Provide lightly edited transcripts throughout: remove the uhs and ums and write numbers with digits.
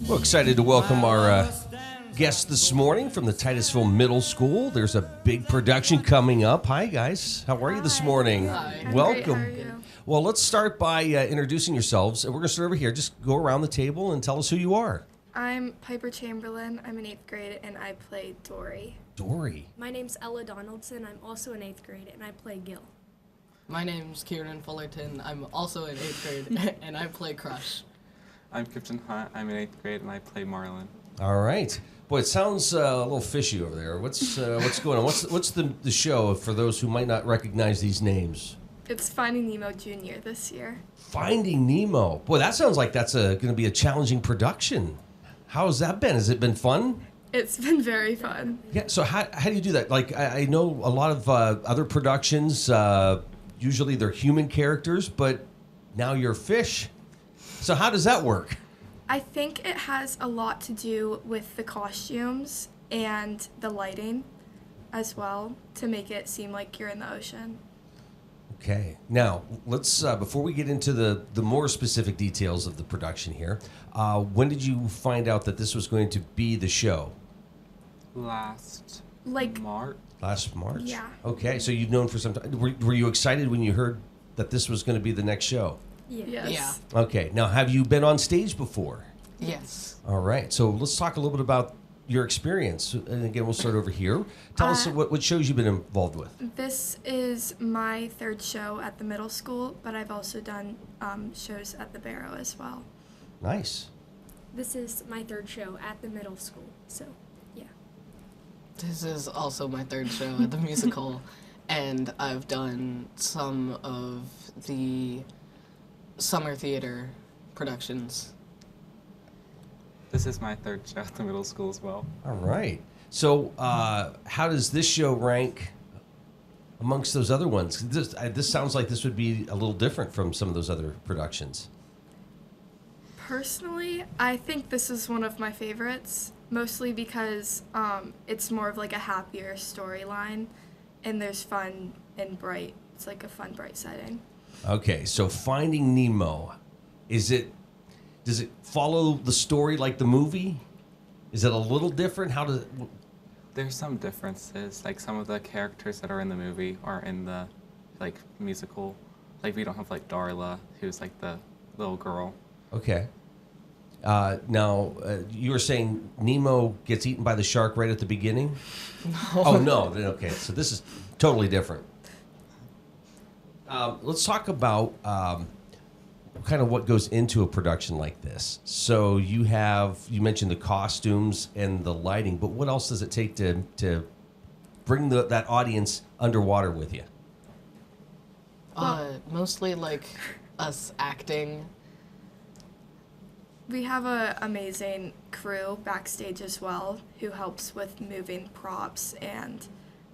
Well, excited to welcome our guest this morning from the Titusville Middle School. There's a big production coming up. Hi, guys. How are you this morning? Hi. Welcome. Great. How are you? Well, let's start by introducing yourselves. We're going to start over here. Just go around the table and tell us who you are. I'm Piper Chamberlain. I'm in 8th grade, and I play Dory. Dory. My name's Ella Donaldson. I'm also in 8th grade, and I play Gil. My name's Kieran Fullerton. I'm also in 8th grade, and I play Crush. I'm Kipton Hunt. I'm in 8th grade, and I play Marlin. All right. Boy, it sounds a little fishy over there. What's going on? What's the show for those who might not recognize these names? It's Finding Nemo Jr. this year. Finding Nemo. Boy, that sounds like that's going to be a challenging production. How has that been? Has it been fun? It's been very fun. Yeah, so how do you do that? Like, I know a lot of other productions, usually they're human characters, but now you're fish. So how does that work? I think it has a lot to do with the costumes and the lighting as well to make it seem like you're in the ocean. Okay. Now, let's, before we get into the more specific details of the production here, when did you find out that this was going to be the show? Last Like, March. Last March? Yeah. Okay, so you've known for some time. Were you excited when you heard that this was going to be the next show? yes. Yeah. Okay. Now, have you been on stage before? Yes. All right. So let's talk a little bit about your experience. And again, we'll start over here. Tell us what shows you've been involved with. This is my 3rd show at the middle school, but I've also done shows at the Barrow as well. Nice. This is my 3rd show at the middle school, so yeah. This is also my 3rd show at the musical, and I've done some of the summer theater productions. This is my 3rd show at the middle school as well. All right. So how does this show rank amongst those other ones? This sounds like this would be a little different from some of those other productions. Personally, I think this is one of my favorites, mostly because it's more of like a happier storyline, and there's fun and bright. It's like a fun, bright setting. Okay. So Finding Nemo, does it follow the story like the movie? Is it a little different? There's some differences. Like some of the characters that are in the movie are in the musical. Like we don't have Darla, who's like the little girl. Okay. Now, you were saying Nemo gets eaten by the shark right at the beginning? No. Oh, no. Okay, so this is totally different. Let's talk about kind of what goes into a production like this. So you mentioned the costumes and the lighting, but what else does it take to bring that audience underwater with you? Mostly us acting. We have an amazing crew backstage as well who helps with moving props and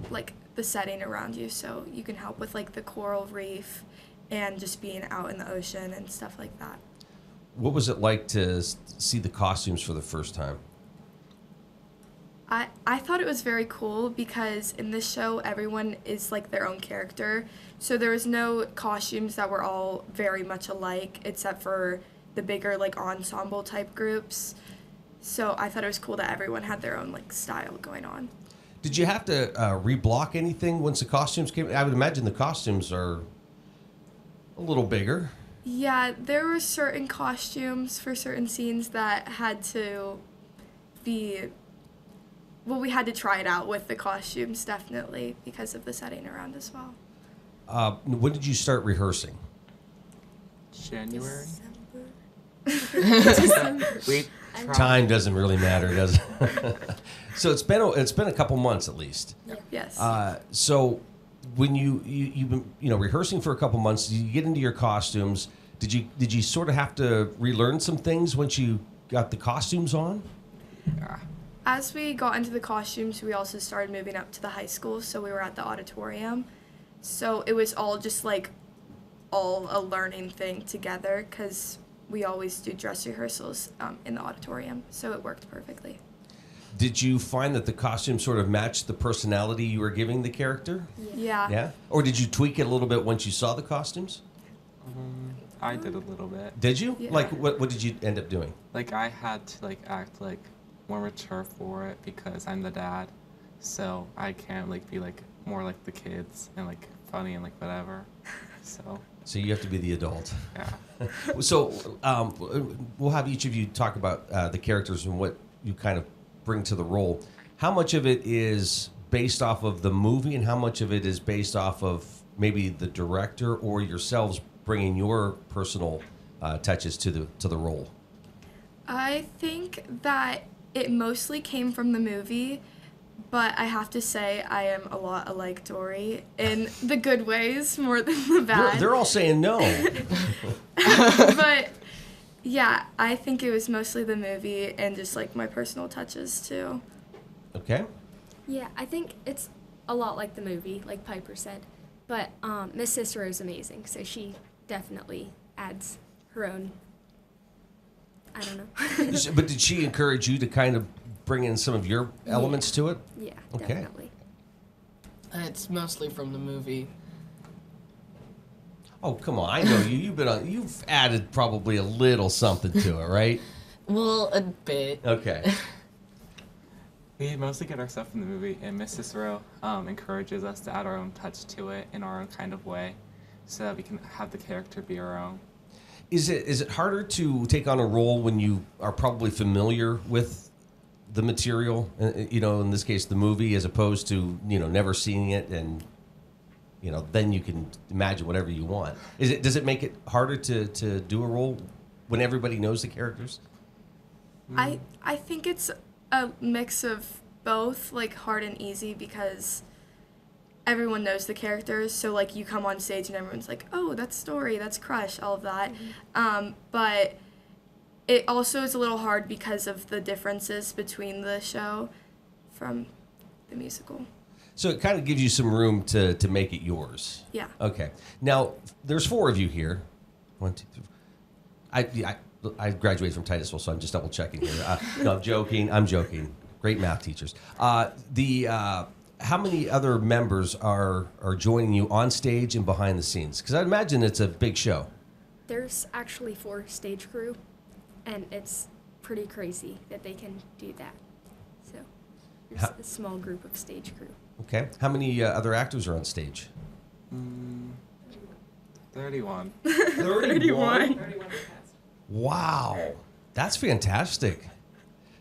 the setting around you, so you can help with the coral reef and just being out in the ocean and stuff like that. What was it like to see the costumes for the first time? I thought it was very cool because in this show everyone is their own character, so there was no costumes that were all very much alike except for the bigger ensemble type groups. So I thought it was cool that everyone had their own style going on. Did you have to reblock anything once the costumes came? I would imagine the costumes are a little bigger. Yeah, there were certain costumes for certain scenes that had to be, well, we had to try it out with the costumes definitely because of the setting around as well. When did you start rehearsing? January. December. We Time doesn't really matter, does it? So it's been a couple months at least. Yes. So when you've been rehearsing for a couple months, you get into your costumes. Did you sort of have to relearn some things once you got the costumes on? As we got into the costumes, we also started moving up to the high school, so we were at the auditorium. So it was all just all a learning thing together because we always do dress rehearsals in the auditorium, so it worked perfectly. Did you find that the costume sort of matched the personality you were giving the character? Yeah. Yeah? Or did you tweak it a little bit once you saw the costumes? I did a little bit. Did you? Yeah. Like, what did you end up doing? Like I had to like act like more mature for it because I'm the dad, so I can't like be like more like the kids and like funny and like whatever. So So you have to be the adult. yeah. So we'll have each of you talk about the characters and what you kind of bring to the role. How much of it is based off of the movie, and how much of it is based off of maybe the director or yourselves bringing your personal touches to the role? I think that it mostly came from the movie, but I have to say I am a lot alike Dory in the good ways more than the bad. They're all saying no. But yeah, I think it was mostly the movie and just like my personal touches too. Okay. Yeah, I think it's a lot like the movie, like Piper said. But Miss Cicero is amazing, so she definitely adds her own. I don't know. But did she encourage you to kind of bring in some of your elements to it? Yeah, Okay. definitely. It's mostly from the movie. Oh, come on! I know you. You've added probably a little something to it, right? Well, a bit. Okay. We mostly get our stuff from the movie, and Miss Cicero encourages us to add our own touch to it in our own kind of way, so that we can have the character be our own. Is it harder to take on a role when you are probably familiar with the material? You know, in this case, the movie, as opposed to never seeing it, and then you can imagine whatever you want. Does it make it harder to do a role when everybody knows the characters? I think it's a mix of both, like hard and easy, because everyone knows the characters. So like you come on stage and everyone's like, oh, that's Story, that's Crush, all of that. But it also is a little hard because of the differences between the show from the musical. So it kind of gives you some room to make it yours. Yeah. Okay. Now there's 4 of you here. 1, 2, 3. I graduated from Titusville, so I'm just double checking here. No, I'm joking. I'm joking. Great math teachers. How many other members are joining you on stage and behind the scenes? Because I imagine it's a big show. There's actually 4 stage crew, and it's pretty crazy that they can do that. So there's a small group of stage crew. Okay. How many other actors are on stage? 31. 31. Wow. That's fantastic.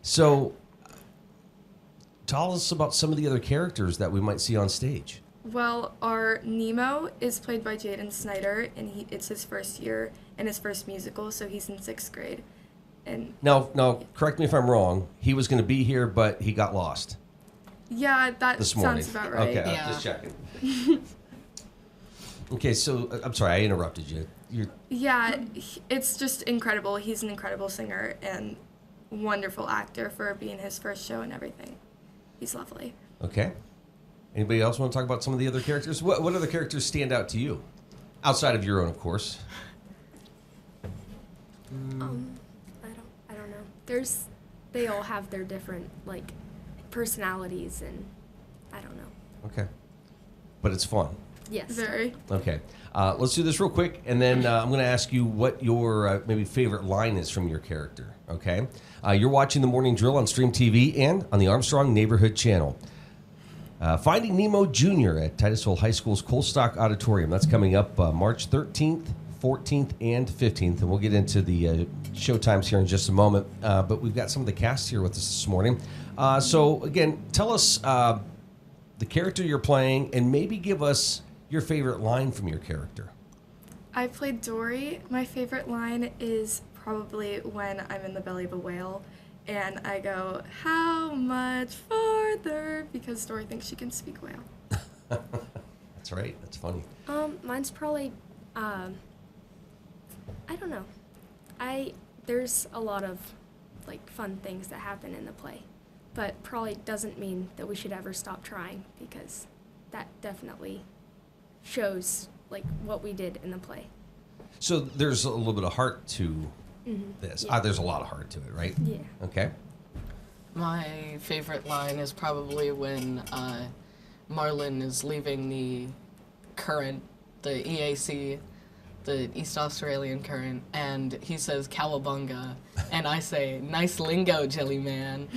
So tell us about some of the other characters that we might see on stage. Well, our Nemo is played by Jaden Snyder, and it's his first year and his first musical, so he's in 6th grade. And Now, correct me if I'm wrong. He was going to be here, but he got lost yeah, that this morning. sounds about right. Okay, Yeah. just checking. Okay, so I'm sorry, I interrupted you. Yeah, it's just incredible. He's an incredible singer and wonderful actor for being his first show and everything. He's lovely. Okay. Anybody else want to talk about some of the other characters? What other characters stand out to you? Outside of your own, of course. I don't know. They all have their different like personalities, and I don't know. Okay. But it's fun. Yes. Very. Okay. Let's do this real quick, and then I'm going to ask you what your maybe favorite line is from your character. Okay. You're watching The Morning Drill on Stream TV and on the Armstrong Neighborhood Channel. Finding Nemo Jr. at Titusville High School's Colestock Auditorium. That's coming up March 13th, 14th, and 15th. And we'll get into the show times here in just a moment. But we've got some of the cast here with us this morning. So, again, tell us the character you're playing and maybe give us your favorite line from your character. I played Dory. My favorite line is probably when I'm in the belly of a whale and I go, how much farther? Because Dory thinks she can speak whale. That's right. That's funny. Mine's probably, I don't know. There's a lot of like fun things that happen in the play, but probably doesn't mean that we should ever stop trying, because that definitely shows like what we did in the play. So there's a little bit of heart to this. Yeah. There's a lot of heart to it, right? Yeah. Okay. My favorite line is probably when Marlon is leaving the EAC, the East Australian current, and he says cowabunga, and I say, nice lingo, Jelly Man.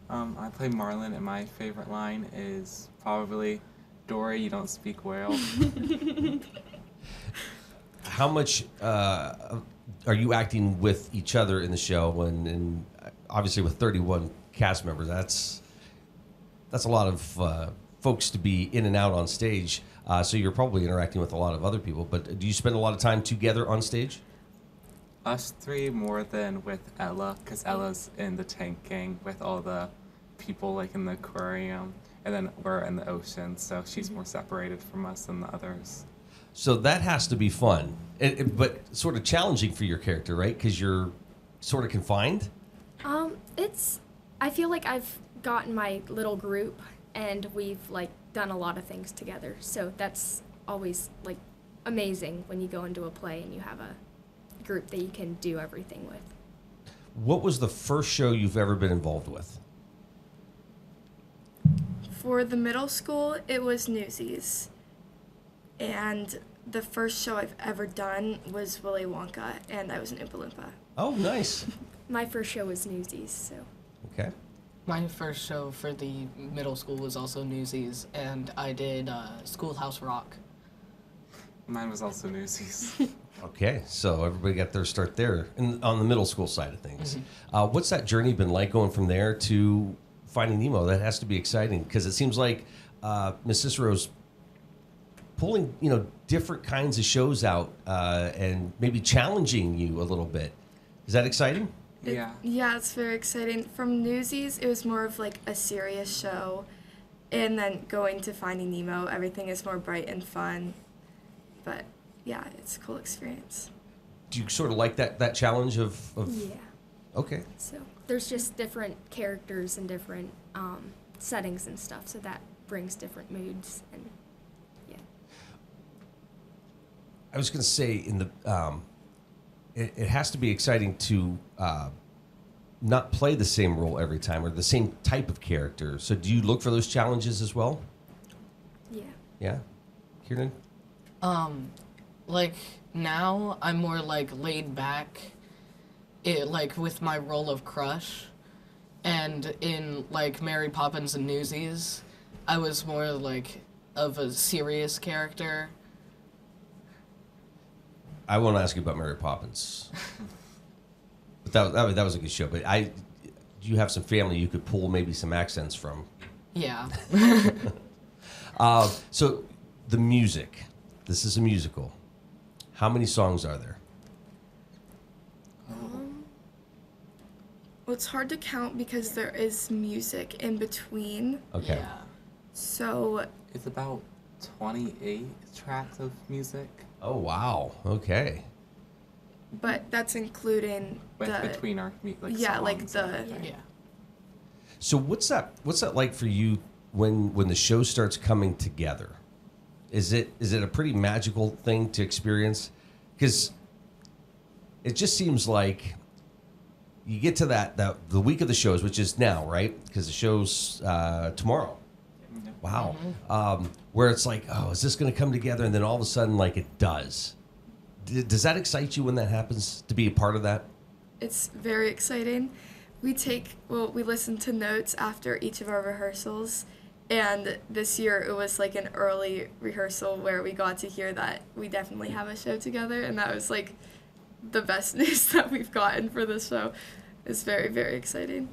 I play Marlin, and my favorite line is probably, Dory, you don't speak whale. How much are you acting with each other in the show? And obviously with 31 cast members, that's a lot of folks to be in and out on stage. So you're probably interacting with a lot of other people. But do you spend a lot of time together on stage? Us three more than with Ella, because Ella's in the tank gang with all the people like in the aquarium, and then we're in the ocean, so she's more separated from us than the others. So that has to be fun, but sort of challenging for your character, right? Because you're sort of confined. I feel like I've gotten my little group, and we've like done a lot of things together. So that's always like amazing when you go into a play and you have a group that you can do everything with. What was the first show you've ever been involved with? For the middle school, it was Newsies. And the first show I've ever done was Willy Wonka, and I was an Oompa Loompa. Oh, nice. My first show was Newsies, so. Okay. My first show for the middle school was also Newsies, and I did Schoolhouse Rock. Mine was also Newsies. Okay, so everybody got their start there on the middle school side of things. What's that journey been like going from there to Finding Nemo? That has to be exciting because it seems like Miss Cicero's pulling, different kinds of shows out and maybe challenging you a little bit. Is that exciting? Yeah. Yeah, it's very exciting. From Newsies, it was more of like a serious show. And then going to Finding Nemo, everything is more bright and fun. But yeah, it's a cool experience. Do you sort of like that challenge of? Yeah. Okay. So there's just different characters and different settings and stuff, so that brings different moods and yeah. I was going to say it has to be exciting to not play the same role every time or the same type of character. So do you look for those challenges as well? Yeah. Yeah. Kieran? Like now I'm more like laid back, like with my role of Crush, and in like Mary Poppins and Newsies, I was more like of a serious character. I won't ask you about Mary Poppins, but that was a good show. But you have some family you could pull maybe some accents from. Yeah. So the music. This is a musical. How many songs are there? Well, it's hard to count because there is music in between. Okay. Yeah. So It's about 28 tracks of music Oh wow. Okay. but that's including between our yeah, songs like and the everything. Yeah. So what's that like for you when the show starts coming together? Is it a pretty magical thing to experience? Because it just seems like you get to the week of the shows, which is now, right? Because the show's tomorrow. Yeah. Wow. Where it's like, oh, is this going to come together? And then all of a sudden, like it does. Does that excite you when that happens, to be a part of that? It's very exciting. We listen to notes after each of our rehearsals, and this year it was like an early rehearsal where we got to hear that we definitely have a show together, and that was like the best news that we've gotten for this show. It's very, very exciting.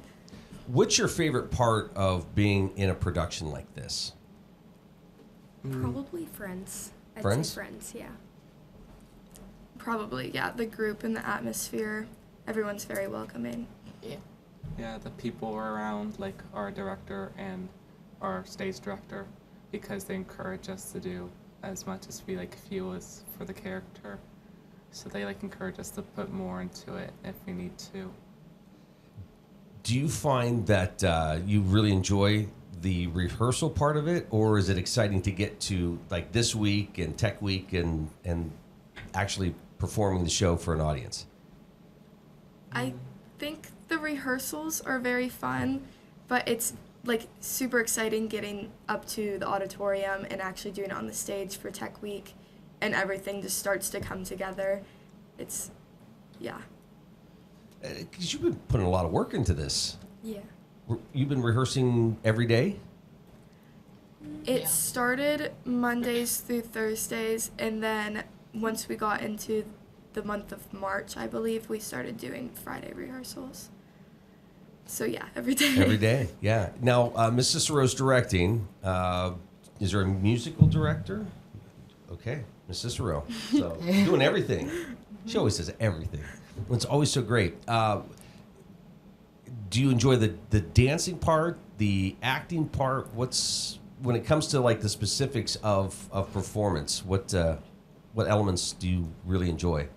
What's your favorite part of being in a production like this? Probably Friends. I'd Friends? say Friends, yeah. Probably, yeah, the group and the atmosphere, everyone's very welcoming. Yeah. Yeah, the people around, like our director and our stage director, because they encourage us to do as much as we feel is for the character. So they encourage us to put more into it if we need to. Do you find that you really enjoy the rehearsal part of it, or is it exciting to get to this week and Tech Week and actually performing the show for an audience? I think the rehearsals are very fun, but it's super exciting getting up to the auditorium and actually doing it on the stage for Tech Week. and everything just starts to come together. It's, yeah. Because you've been putting a lot of work into this. Yeah. You've been rehearsing every day? It Yeah. started Mondays through Thursdays, and then once we got into the month of March, I believe, we started doing Friday rehearsals. So yeah, every day. Every day, yeah. Now, Miss Cicero's directing. Is there a musical director? Okay, Miss Cicero. So doing everything. She always says everything. It's always so great. Do you enjoy the dancing part, the acting part? When it comes to like the specifics of performance? What elements do you really enjoy,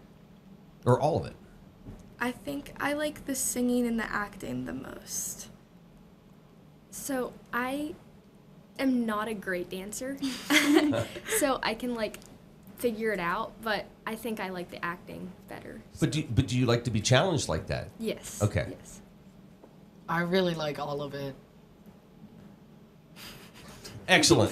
or all of it? I think I like the singing and the acting the most. So I am not a great dancer, so I can like figure it out, but I think I like the acting better. But do you like to be challenged like that? Yes. Okay. Yes. I really like all of it. Excellent.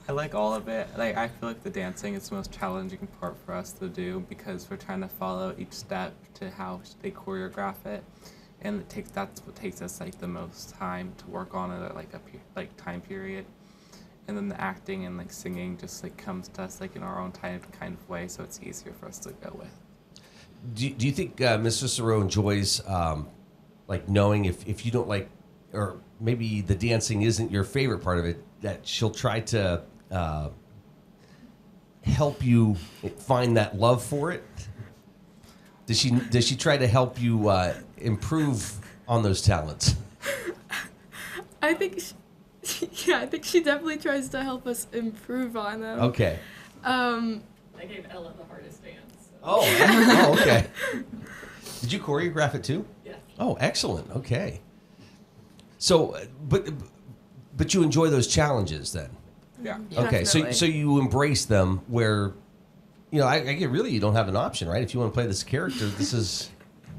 I like all of it. Like I feel like the dancing is the most challenging part for us to do because we're trying to follow each step to how they choreograph it, and that's what takes us like the most time to work on it at like time period. And then the acting and like singing just like comes to us like in our own kind of way, so it's easier for us to go with. Do you think Miss Cicero enjoys like knowing if you don't like, or maybe the dancing isn't your favorite part of it, that she'll try to help you find that love for it? Does she try to help you improve on those talents? I think, I think she definitely tries to help us improve on them. Okay. I gave Ella the hardest dance. So. Oh, okay. Did you choreograph it too? Yes. Oh, excellent. Okay. So, but you enjoy those challenges then? Yeah. Okay, Definitely. so you embrace them where, I get really you don't have an option, right? If you want to play this character,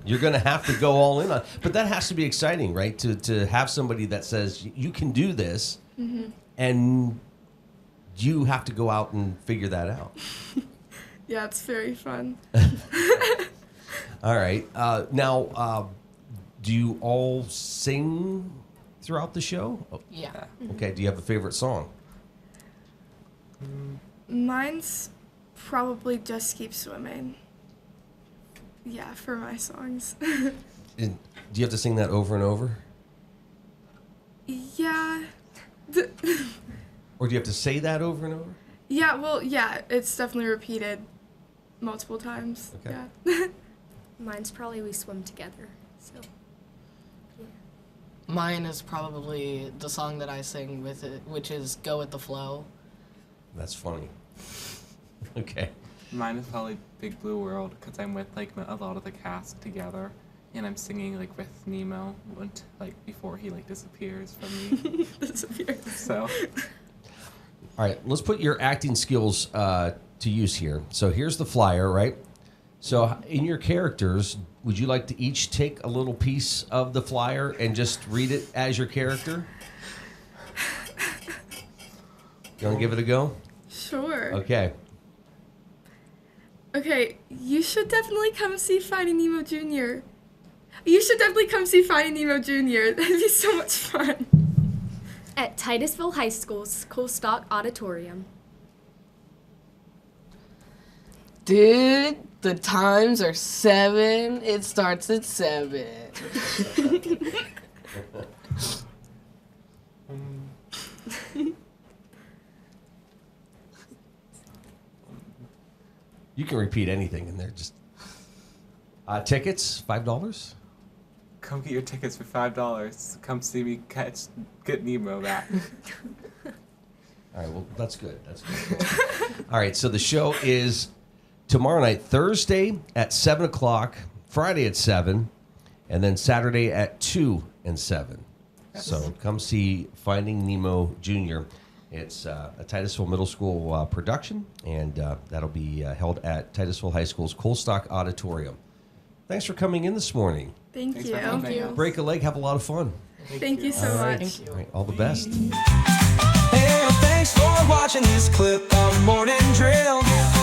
you're going to have to go all in on. But that has to be exciting, right? To have somebody that says you can do this, and you have to go out and figure that out. Yeah, it's very fun. All right. Now, do you all sing throughout the show? Oh, Yeah. okay. Do you have a favorite song? Mine's probably Just Keep Swimming. Yeah, for my songs. And do you have to sing that over and over? Yeah. Or do you have to say that over and over? Yeah, well, yeah, it's definitely repeated multiple times. Okay. Yeah. Mine's probably We Swim Together. So. Mine is probably the song that I sing with it, which is Go With The Flow. That's funny. Okay. Mine is probably Big Blue World because I'm with like a lot of the cast together, and I'm singing like with Nemo before he like disappears from me. Disappears. So All right, let's put your acting skills to use here. So here's the flyer, right? So in your characters, would you like to each take a little piece of the flyer and just read it as your character? You want to give it a go? Sure. Okay. Okay, you should definitely come see Finding Nemo Jr. You should definitely come see Finding Nemo Jr. That'd be so much fun. At Titusville High School's Colestock Auditorium. Dude, the times are 7. It starts at 7. You can repeat anything in there. Just tickets, $5. come get your tickets for $5. Come see me get Nemo back. All right, well, that's good. That's good. All right, so the show is tomorrow night, Thursday at 7 o'clock, Friday at 7, and then Saturday at 2 and 7. Yes. So come see Finding Nemo Jr. It's a Titusville Middle School production, and that'll be held at Titusville High School's Colestock Auditorium. Thanks for coming in this morning. Thank Thanks you. for having us. Break a leg, have a lot of fun. Thank you so All right. much. Thank you. All right, all the best. Hey, thanks Thanks for watching this clip of Morning Drill.